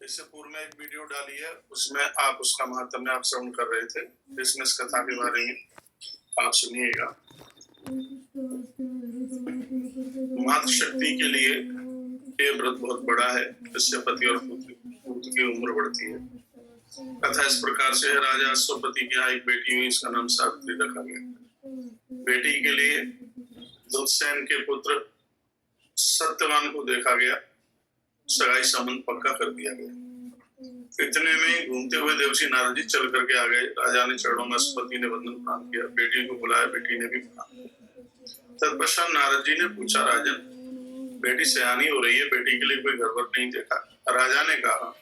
इससे पूर्व में एक वीडियो डाली है, उसमें आप उसका महात्म्य आप श्रवण कर रहे थे। इसमें इस कथा के बारे में आप सुनिएगा। मातृशक्ति के लिए ये व्रत बहुत बड़ा है। इससे पति और पुत्र की उम्र बढ़ती है। कथा इस प्रकार से है। राजा अश्वपति की यहाँ एक बेटी हुई, इसका नाम सावित्री रखा गया। बेटी के लिए दुष्यसेन के पुत्र सत्यवान को देखा गया, सगाई संबंध पक्का कर दिया गया। इतने में घूमते हुए देवर्षि नारद जी चल करके आ गए। राजा ने चरणों में अश्वपति ने वंदन प्रणाम किया, बेटी को बुलाया, बेटी ने भी प्रणाम किया। तत्पश्चात नारद जी ने पूछा, राजन बेटी सयानी हो रही है, बेटी के लिए कोई गड़बड़ नहीं देखा? राजा ने कहा,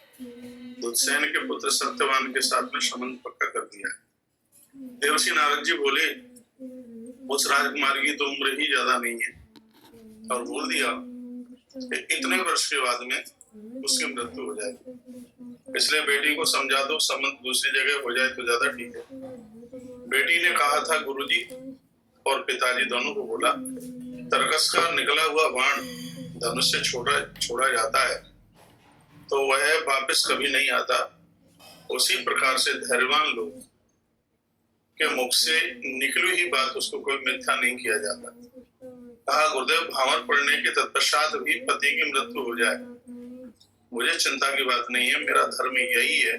दुष्यसेन के पुत्र सत्यवान के साथ में संबंध पक्का कर दिया है। देवर्षि नारद जी बोले, उस राजकुमारी की तो उम्र ही ज्यादा नहीं है, और बोल दिया इतने वर्ष के बाद में उसकी मृत्यु हो जाएगी, इसलिए बेटी को समझा दो, संबंध दूसरी जगह हो जाए तो ज्यादा ठीक है। बेटी ने कहा था, गुरुजी और पिताजी दोनों को बोला, तरकस का निकला हुआ बाण धनुष से छोड़ा जाता है तो वह वापस कभी नहीं आता। उसी प्रकार से धैर्यवान लोग के मुख से निकली ही बात उसको कोई मिथ्या नहीं किया जाता। कहा, गुरुदेव भावर पड़ने के तत्पश्चात भी पति की मृत्यु हो जाए, मुझे चिंता की बात नहीं है, मेरा धर्म यही है।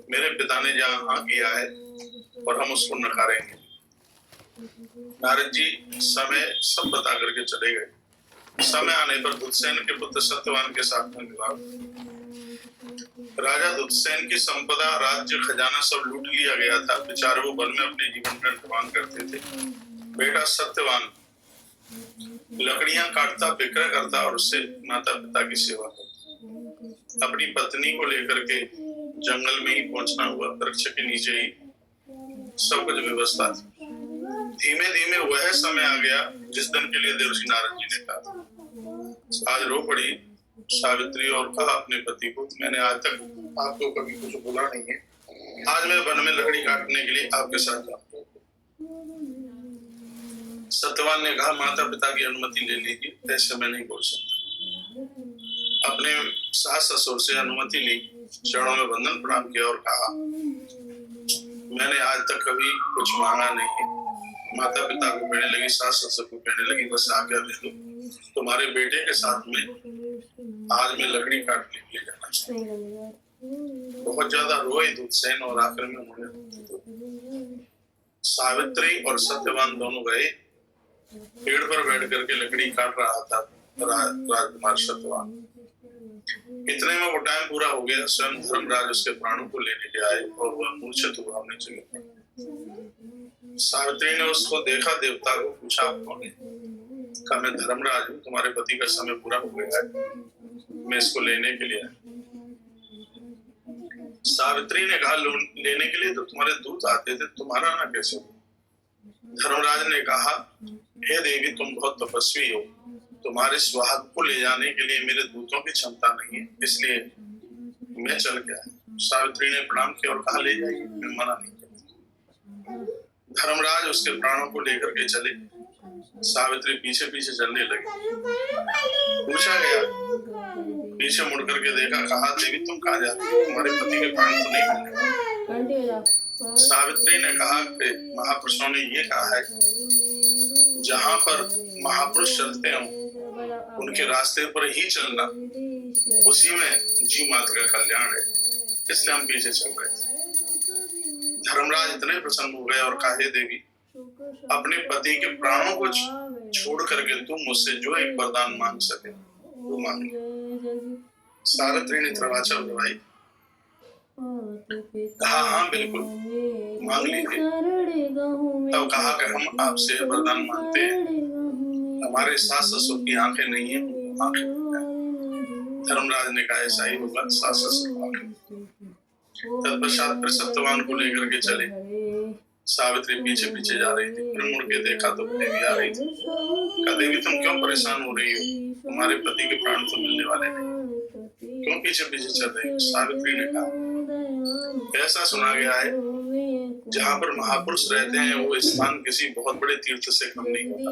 मेरे पिता ने जहाँ किया है और हम उसको नकारेंगे। नारद जी समय सब बता करके चले गए। समय आने पर दुष्यसेन के पुत्र सत्यवान के साथ में विवाह। राजा दुष्यसेन की संपदा, राज्य, खजाना सब लूट लिया गया था। बेचारे वो वन में अपने जीवन का निर्वाह करते थे। बेटा सत्यवान लकड़ियां काटता, बिक्रा करता और उससे माता पिता की सेवा करता। अपनी पत्नी को लेकर के जंगल में ही पहुंचना हुआ, वृक्ष के नीचे ही सब कुछ व्यवस्था थी। धीमे धीमे वह समय आ गया जिस दिन के लिए देवर्षि नारद जी ने कहा। आज रो पड़ी सावित्री और कहा अपने पति को, मैंने आज तक आपको कभी कुछ बोला नहीं है, आज मैं वन में लकड़ी काटने के लिए आपके साथ जाऊंगा। सत्यवान ने कहा, माता पिता की अनुमति ले लीजिए, ऐसे मैं नहीं बोल सकता। अपने सास ससुर से अनुमति ली, चरणों में वंदन प्रणाम किया और कहा, मैंने आज तक कभी कुछ मांगा नहीं है। माता पिता को कहने लगी, सास ससुर को कहने लगी, बस आज्ञा दे दो, तुम्हारे बेटे के साथ में आज मैं लकड़ी काटने के लिए जाना चाहिए। बहुत ज्यादा रोए दुष्यसेन और आखिर में उन्होंने सावित्री और सत्यवान दोनों गए। पेड़ पर बैठ करके लकड़ी काट रहा था राजकुमार सत्यवान। इतने में वो टाइम पूरा हो गया। स्वयं धर्मराज उसके प्राणों को लेने के आए और वह मूर्छित हुआ, होने चले। सावित्री ने उसको देखा, देवता को पूछा, आप कौन है? कहा, मैं धर्मराज हूँ, तुम्हारे पति का समय पूरा हो गया है, मैं इसको लेने के लिए आया। सावित्री ने कहा, लेने के लिए तो तुम्हारे दूत आते थे, तुम्हारा आना कैसे हुआ? धर्मराज ने कहा, हे देवी, तुम बहुत तपस्वी हो, तुम्हारे सुहाग को ले जाने के लिए मेरे दूतों की क्षमता नहीं है, इसलिए मैं चल गया। सावित्री ने प्रणाम किया और कहा, ले जाइए, मैं मना नहीं करती। धर्मराज उसके प्राणों को लेकर के चले। सावित्री पीछे पीछे चलने लगी। पूछा गया, पीछे मुड़ करके देखा, कहा, देवी तुम कहाँ जाती हो, तुम्हारे पति के प्राण तो नहीं मिलने। सावित्री ने कहा कि महापुरुषों ने ये कहा है, जहाँ पर महापुरुष चलते हो उनके रास्ते पर ही चलना, उसी में जी मात का कल्याण है, इसलिए हम पीछे चल रहे थे। धर्मराज इतने प्रसन्न हो गए और कहा, हे देवी, अपने पति के प्राणों को छोड़ करके तुम मुझसे जो एक वरदान मांग सके वो मांग लो। सावित्री ने त्रिवाचा उठवाई, कहा, हाँ बिल्कुल मांग लीजिए। तब कहा कि हम आपसे वरदान मांगते हैं, हमारे सास ससुर की आंखें नहीं है, आंखें। धर्मराज ने कहा, ऐसा ही होगा, सास ससुर आंखें। तत्पश्चात फिर सत्यवान को लेकर के चले। सावित्री पीछे पीछे जा रही थी। फिर मुड़ के देखा तो देवी आ रही थी। कहा, देवी तुम क्यों परेशान हो रही हो, तुम्हारे पति के प्राण तो मिलने वाले नहीं, क्यों पीछे पीछे चल रही हो? सावित्री ने कहा, ऐसा सुना गया है, जहाँ पर महापुरुष रहते हैं वो स्थान किसी बहुत बड़े तीर्थ से कम नहीं होता।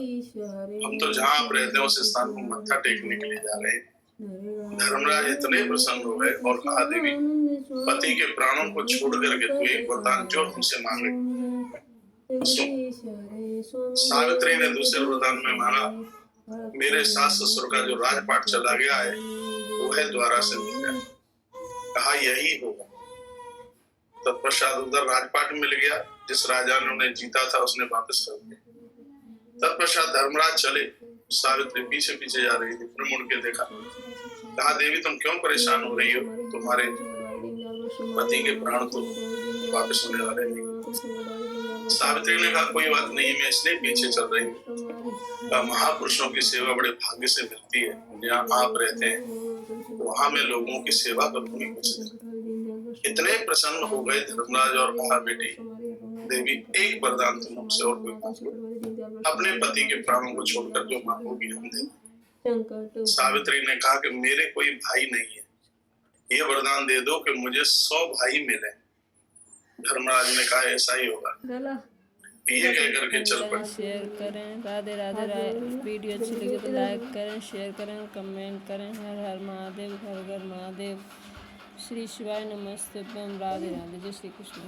हम तो जहाँ आप रहते हैं उस स्थान को मत्था टेकने के लिए जा रहे हैं, धर्मराज इतने प्रसन्न हो गए और कहा, देवी पति के प्राणों को छोड़ करके तू एक वरदान जो हमसे मांगे। सावित्री ने दूसरे वरदान में मांगा, मेरे सास ससुर का जो राजपाट चला गया है वह द्वारा से मिल जाए। कहा यही होगा। तत्पश्चात उधर राजपाट मिल गया, जिस राजा ने उन्हें जीता था उसने वापस कर दिया। तत्पश्चात धर्मराज चले, सावित्री पीछे पीछे जा रही थी। फिर मुड़ के देखा, कहा देवी तुम क्यों परेशान हो रही हो, तुम्हारे पति के प्राण तो वापस होने वाले नहीं। सावित्री ने कहा कोई बात नहीं, मैं इसलिए पीछे चल रही हूँ। महापुरुषों की सेवा बड़े भाग्य से मिलती है। जहाँ आप रहते हैं वहां मैं लोगों की सेवा करूंगी कुछ दिन। इतने प्रसन्न हो गए धर्मराज और कहा, बेटी देवी एक वरदान तुम हमसे और कोई मांग लो, अपने पति के प्राणों को छोड़कर जो मांगोगी हम देंगे। सावित्री ने कहा कि मेरे कोई भाई नहीं है, ये वरदान दे दो कि मुझे 100 भाई मिले। धर्मराज ने कहा ऐसा ही होगा। ये कह करके चल पड़े। शेयर करें। राधे राधे। वीडियो अच्छी लगी तो लाइक करें, शेयर करें, कमेंट करें। हर हर महादेव, घर घर महादेव। श्री शिवाय नमस्ते। राधे राधे। जय श्री कृष्ण।